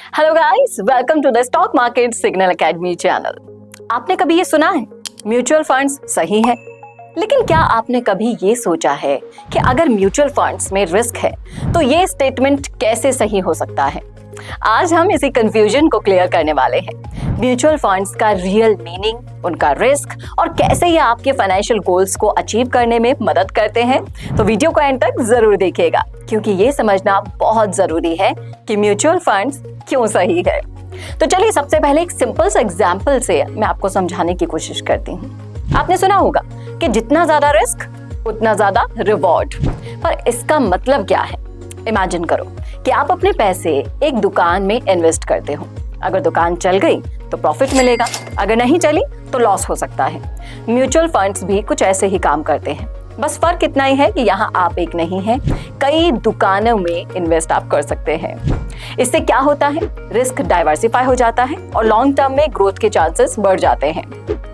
Hello guys, welcome to the stock market signal academy channel. आपने कभी ये सुना है म्यूचुअल फंड्स सही है, लेकिन क्या आपने कभी ये सोचा है कि अगर म्यूचुअल फंड्स में रिस्क है तो ये स्टेटमेंट कैसे सही हो सकता है? आज हम इसी कंफ्यूजन को क्लियर करने वाले हैं। म्यूचुअल फंड्स का रियल मीनिंग, उनका रिस्क और कैसे ये आपके फाइनेंशियल गोल्स को अचीव करने में मदद करते हैं। तो वीडियो को एंड तक जरूर देखिएगा, क्योंकि ये समझना बहुत जरूरी है कि म्यूचुअल फंड्स क्यों सही है। तो चलिए सबसे पहले एक सिंपल सा एग्जांपल से मैं आपको समझाने की कोशिश करती हूँ। आपने सुना होगा कि जितना ज्यादा रिस्क उतना ज्यादा रिवॉर्ड, पर इसका मतलब क्या है? इमेजिन करो कि आप अपने पैसे एक दुकान में इन्वेस्ट करते हो। अगर दुकान चल गई तो प्रॉफिट मिलेगा, अगर नहीं चली तो लॉस हो सकता है। म्यूचुअल फंड्स भी कुछ ऐसे ही काम करते हैं, बस फर्क इतना ही है कि यहाँ आप एक नहीं है, कई दुकानों में इन्वेस्ट आप कर सकते हैं। इससे क्या होता है? रिस्क डाइवर्सिफाई हो जाता है और लॉन्ग टर्म में ग्रोथ के चांसेस बढ़ जाते हैं।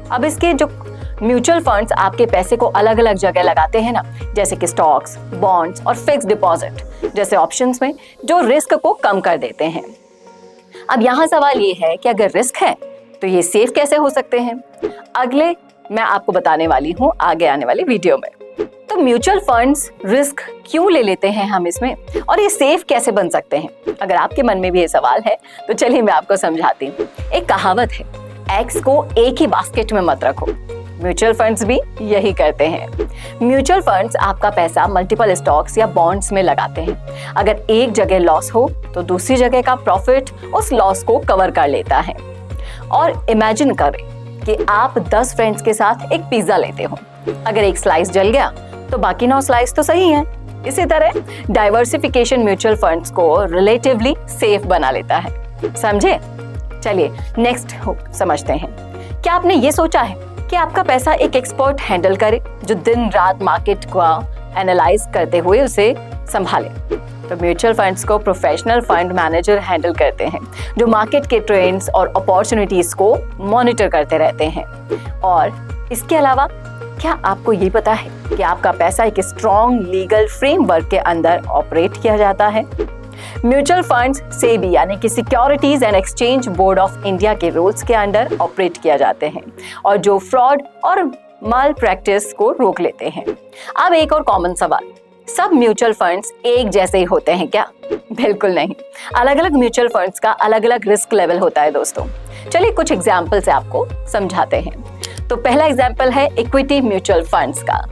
अब इसके जो म्यूचुअल फंड्स आपके पैसे को अलग अलग जगह लगाते हैं ना, जैसे कि स्टॉक्स, बॉन्ड्स और फिक्स्ड डिपॉजिट जैसे ऑप्शंस में, जो रिस्क को कम कर देते हैं। अब यहाँ सवाल ये है कि अगर रिस्क है तो ये सेफ कैसे हो सकते हैं? अगले मैं आपको बताने वाली हूँ आगे आने वाली वीडियो में। तो म्यूचुअल फंड्स रिस्क क्यों ले लेते हैं हम इसमें, और ये सेफ कैसे बन सकते हैं? अगर आपके मन में भी ये सवाल है तो चलिए मैं आपको समझाती हूँ। एक कहावत है, एग्स को एक ही बास्केट में मत रखो। म्यूचुअल फंड्स भी यही करते हैं। म्यूचुअल फंड्स आपका पैसा मल्टीपल स्टॉक्स या बॉन्ड्स में लगाते हैं। अगर एक जगह लॉस हो तो दूसरी जगह का प्रॉफिट उस लॉस को कवर कर लेता है। और इमेजिन करें कि आप 10 फ्रेंड्स के साथ एक पिज्जा लेते हो। अगर एक स्लाइस जल गया तो बाकी 9 स्लाइस तो सही है। इसी तरह डाइवर्सिफिकेशन म्यूचुअल फंड्स को रिलेटिवली सेफ बना लेता है। समझे? चलिए नेक्स्ट समझते हैं। क्या आपने ये सोचा है कि आपका पैसा एक एक्सपर्ट हैंडल करे, जो दिन रात मार्केट को एनालाइज करते हुए उसे संभाले? तो म्यूचुअल फंड्स को प्रोफेशनल फंड मैनेजर हैंडल करते हैं, जो मार्केट के ट्रेंड्स और अपॉर्चुनिटीज को मॉनिटर करते रहते हैं। और इसके अलावा क्या आपको ये पता है कि आपका पैसा एक स्ट्रॉन्ग लीगल फ्रेमवर्क के अंदर ऑपरेट किया जाता है? म्यूचुअल फंड्स सेबी यानी कि securities and exchange board of India के रूल्स के अंडर ऑपरेट किया जाते हैं, और जो फ्रॉड और माल प्रैक्टिस को रोक लेते हैं। अब एक और कॉमन सवाल, सब म्यूचुअल फंड्स एक जैसे ही होते हैं क्या? बिल्कुल नहीं। अलग अलग म्यूचुअल फंड्स का अलग अलग रिस्क लेवल होता है दोस्तों। चलिए कुछ एग्जाम्पल से आपको समझाते हैं। तो पहला एग्जाम्पल है इक्विटी म्यूचुअल फंड्स का।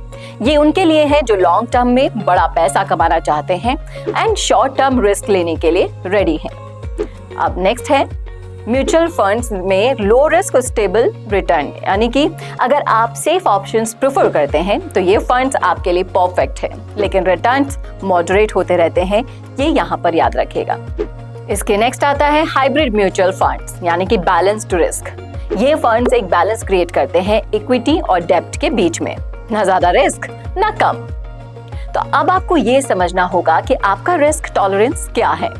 ये उनके लिए है जो लॉन्ग टर्म में बड़ा पैसा कमाना चाहते हैं एंड शॉर्ट टर्म रिस्क लेने के लिए रेडी हैं। अब नेक्स्ट है म्यूचुअल फंड्स में लो रिस्क स्टेबल रिटर्न, यानी कि अगर आप सेफ ऑप्शंस प्रेफर करते हैं तो ये फंड्स आपके लिए परफेक्ट है, लेकिन रिटर्न्स मॉडरेट होते रहते हैं, ये यहाँ पर याद रखिएगा। इसके नेक्स्ट आता है हाइब्रिड म्यूचुअल फंड्स, यानी कि बैलेंस्ड रिस्क। ये फंड्स एक बैलेंस क्रिएट करते हैं इक्विटी और डेब्ट के बीच में, ना ज्यादा रिस्क ना कम। तो अब आपको ये समझना होगा कि आपका रिस्क टॉलरेंस क्या है।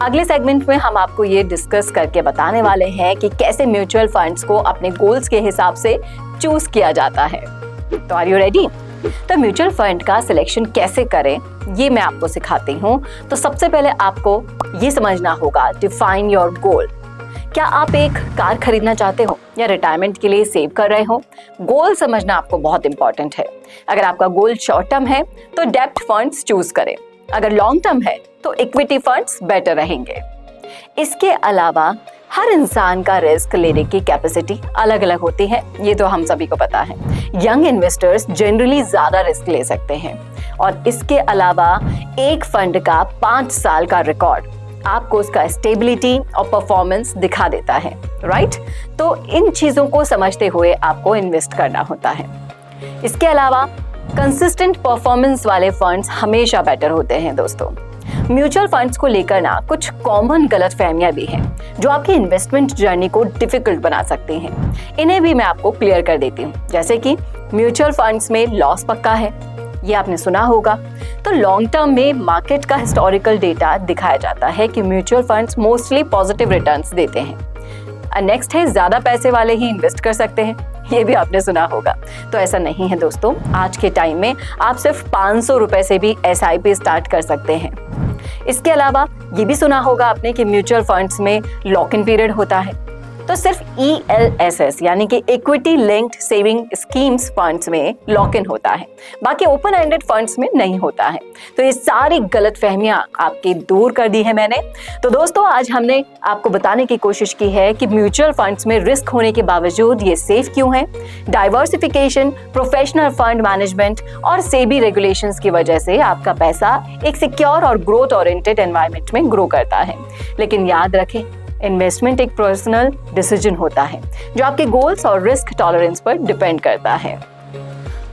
अगले सेगमेंट में हम आपको ये डिस्कस करके बताने वाले हैं कि कैसे म्यूचुअल फंड्स को अपने गोल्स के हिसाब से चूज किया जाता है। तो आर यू रेडी? तो म्यूचुअल फंड का सिलेक्शन कैसे करें ये मैं आपको सिखाती हूँ। तो सबसे पहले आपको ये समझना होगा, डिफाइन योर गोल। क्या आप एक कार खरीदना चाहते हो या रिटायरमेंट के लिए सेव कर रहे हो? गोल समझना आपको बहुत इंपॉर्टेंट है। अगर आपका गोल शॉर्ट टर्म है तो डेब्ट फंड्स चूज करें, अगर लॉन्ग टर्म है तो इक्विटी फंड्स बेटर रहेंगे। इसके अलावा हर इंसान का रिस्क लेने की कैपेसिटी अलग अलग होती है, ये तो हम सभी को पता है। यंग इन्वेस्टर्स जनरली ज्यादा रिस्क ले सकते हैं, और इसके अलावा एक फंड का 5 साल का रिकॉर्ड आपको उसका स्टेबिलिटी और परफॉर्मेंस दिखा देता है, राइट? तो इन चीजों को समझते हुए आपको इन्वेस्ट करना होता है। इसके अलावा कंसिस्टेंट परफॉर्मेंस वाले फंड्स हमेशा बेटर होते हैं दोस्तों। म्यूचुअल फंड्स को लेकर ना कुछ कॉमन गलतफहमियां भी हैं, जो आपकी इन्वेस्टमेंट जर्नी को डिफिकल्ट बना सकती हैं। इन्हें भी मैं आपको क्लियर कर देती हूँ। जैसे कि म्यूचुअल फंड्स में लॉस पक्का है, ये आपने सुना होगा। तो लॉन्ग टर्म में मार्केट का हिस्टोरिकल डेटा दिखाया जाता है कि mutual funds mostly positive returns देते हैं। नेक्स्ट है ज्यादा पैसे वाले ही इन्वेस्ट कर सकते हैं, ये भी आपने सुना होगा। तो ऐसा नहीं है दोस्तों। आज के टाइम में आप सिर्फ 500 रुपए से भी SIP स्टार्ट कर सकते हैं। इसके अलावा ये भी सुना होगा आपने कि म्यूचुअल फंड्स में लॉक इन पीरियड होता है। तो सिर्फ ELSS यानी कि equity linked saving schemes funds में लॉक इन होता है, बाकी ओपन एंडेड फंड्स में नहीं होता है। तो ये सारी गलतफहमियां आपकी दूर कर दी है मैंने। तो दोस्तों, आज हमने आपको बताने की कोशिश की है कि म्यूचुअल फंड्स में रिस्क होने के बावजूद ये सेफ क्यों है। डाइवर्सिफिकेशन, प्रोफेशनल फंड मैनेजमेंट और सेबी रेगुलेशंस की वजह से आपका पैसा एक सिक्योर और ग्रोथ ओरिएंटेड एनवायरनमेंट में ग्रो करता है। लेकिन याद रखें, इन्वेस्टमेंट एक पर्सनल डिसीजन होता है जो आपके गोल्स और रिस्क टॉलरेंस पर डिपेंड करता है।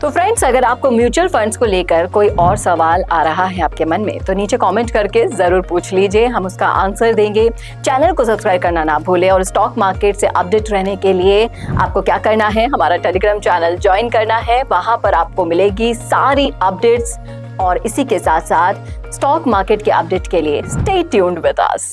तो फ्रेंड्स, अगर आपको म्यूचुअल फंड्स को लेकर कोई और सवाल आ रहा है आपके मन में, तो नीचे कमेंट करके जरूर पूछ लीजिए, हम उसका आंसर देंगे। चैनल को सब्सक्राइब करना ना भूलें और स्टॉक मार्केट से अपडेट रहने के लिए आपको क्या करना है, हमारा टेलीग्राम चैनल ज्वाइन करना है। वहां पर आपको मिलेगी सारी अपडेट्स और इसी के साथ साथ स्टॉक मार्केट के अपडेट के लिए स्टे ट्यून्ड विद अस।